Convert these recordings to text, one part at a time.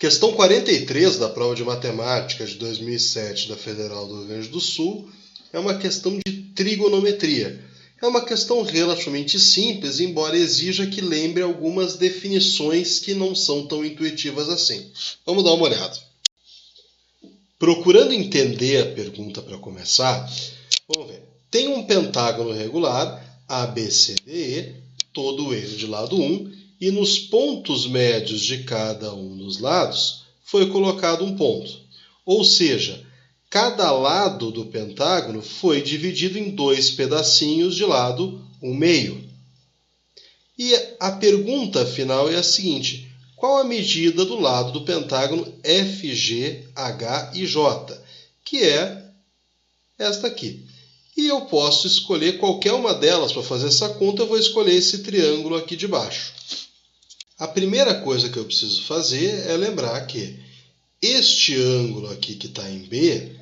Questão 43 da prova de matemática de 2007 da Federal do Rio Grande do Sul é uma questão de trigonometria. É uma questão relativamente simples, embora exija que lembre algumas definições que não são tão intuitivas assim. Vamos dar uma olhada. Procurando entender a pergunta para começar, vamos ver. Tem um pentágono regular, ABCDE, todo ele de lado 1, e nos pontos médios de cada um dos lados foi colocado um ponto. Ou seja, cada lado do pentágono foi dividido em dois pedacinhos de lado 1/2. E a pergunta final é a seguinte: qual a medida do lado do pentágono FG, H e J? Que é esta aqui. E eu posso escolher qualquer uma delas para fazer essa conta. Eu vou escolher esse triângulo aqui de baixo. A primeira coisa que eu preciso fazer é lembrar que este ângulo aqui que está em B,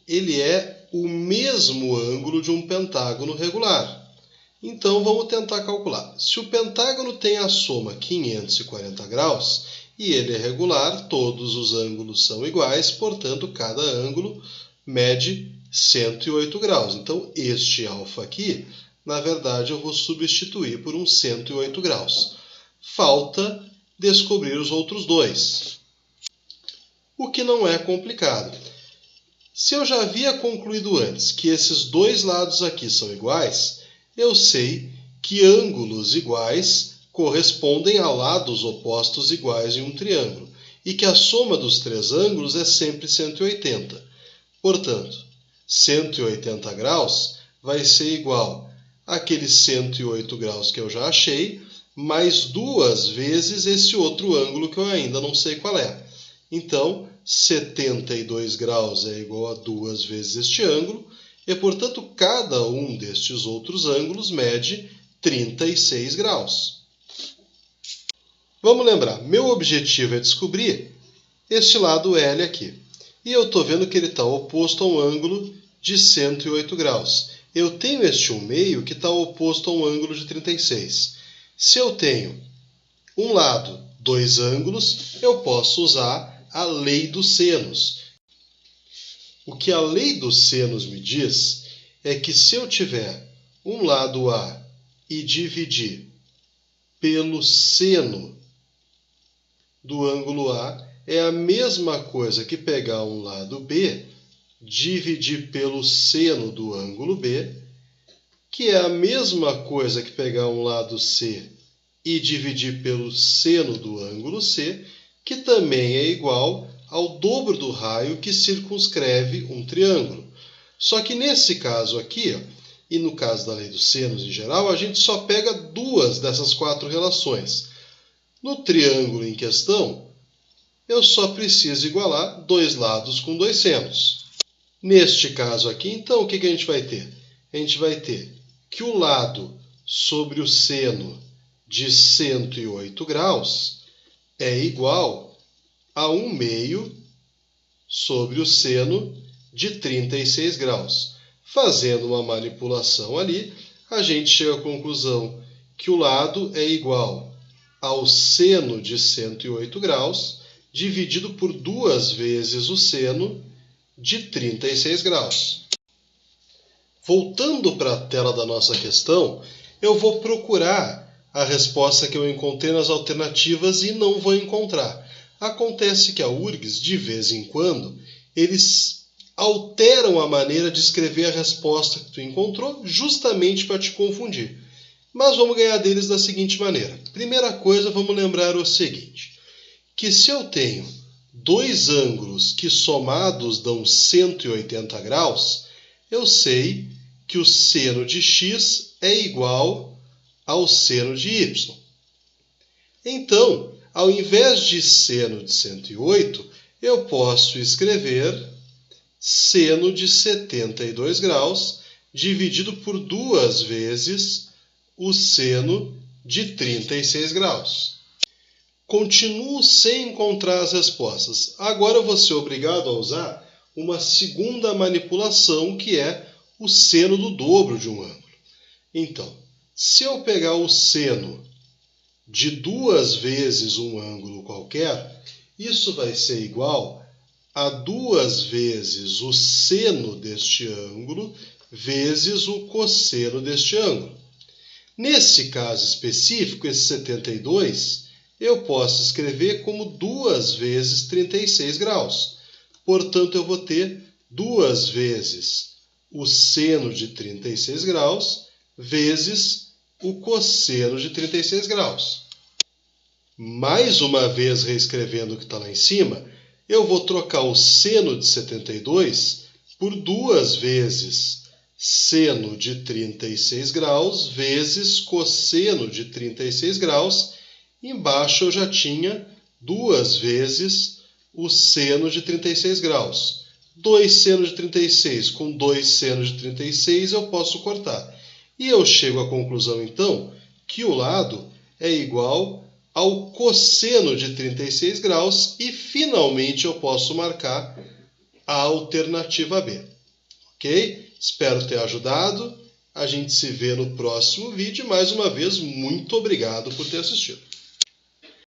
ele é o mesmo ângulo de um pentágono regular. Então vamos tentar calcular. Se o pentágono tem a soma 540 graus e ele é regular, todos os ângulos são iguais, portanto cada ângulo mede 108 graus. Então este alfa aqui, na verdade eu vou substituir por um 108 graus. Falta descobrir os outros dois, o que não é complicado. Se eu já havia concluído antes que esses dois lados aqui são iguais, eu sei que ângulos iguais correspondem a lados opostos iguais em um triângulo e que a soma dos três ângulos é sempre 180. Portanto, 180 graus vai ser igual àqueles 108 graus que eu já achei, mais duas vezes esse outro ângulo que eu ainda não sei qual é. Então, 72 graus é igual a 2 vezes este ângulo, e, portanto, cada um destes outros ângulos mede 36 graus. Vamos lembrar, meu objetivo é descobrir este lado L aqui. E eu estou vendo que ele está oposto a um ângulo de 108 graus. Eu tenho este 1/2 que está oposto a um ângulo de 36. Se eu tenho um lado, dois ângulos, eu posso usar a lei dos senos. O que a lei dos senos me diz é que se eu tiver um lado A e dividir pelo seno do ângulo A, é a mesma coisa que pegar um lado B, dividir pelo seno do ângulo B, que é a mesma coisa que pegar um lado C e dividir pelo seno do ângulo C, que também é igual ao dobro do raio que circunscreve um triângulo. Só que nesse caso aqui, e no caso da lei dos senos em geral, a gente só pega duas dessas quatro relações. No triângulo em questão, eu só preciso igualar dois lados com dois senos. Neste caso aqui, então, o que a gente vai ter? A gente vai ter que o lado sobre o seno de 108 graus é igual a 1/2 sobre o seno de 36 graus. Fazendo uma manipulação ali, a gente chega à conclusão que o lado é igual ao seno de 108 graus dividido por duas vezes o seno de 36 graus. Voltando para a tela da nossa questão, eu vou procurar a resposta que eu encontrei nas alternativas e não vou encontrar. Acontece que a URGS, de vez em quando, eles alteram a maneira de escrever a resposta que tu encontrou justamente para te confundir. Mas vamos ganhar deles da seguinte maneira. Primeira coisa, vamos lembrar o seguinte, que se eu tenho dois ângulos que somados dão 180 graus, eu sei que o seno de x é igual ao seno de y. Então, ao invés de seno de 108, eu posso escrever seno de 72 graus dividido por duas vezes o seno de 36 graus. Continuo sem encontrar as respostas. Agora eu vou ser obrigado a usar uma segunda manipulação, que é o seno do dobro de um ângulo. Então, se eu pegar o seno de duas vezes um ângulo qualquer Isso vai ser igual a 2 vezes o seno deste ângulo vezes o cosseno deste ângulo. Nesse caso específico, esse 72, eu posso escrever como 2 vezes 36 graus. Portanto, eu vou ter 2 vezes o seno de 36 graus vezes o cosseno de 36 graus. Mais uma vez, reescrevendo o que está lá em cima, eu vou trocar o seno de 72 por 2 vezes seno de 36 graus vezes cosseno de 36 graus. Embaixo eu já tinha 2 vezes o seno de 36 graus. 2 senos de 36 com 2 senos de 36 eu posso cortar. E eu chego à conclusão, então, que o lado é igual ao cosseno de 36 graus e, finalmente, eu posso marcar a alternativa B. Ok? Espero ter ajudado. A gente se vê no próximo vídeo. Mais uma vez, muito obrigado por ter assistido.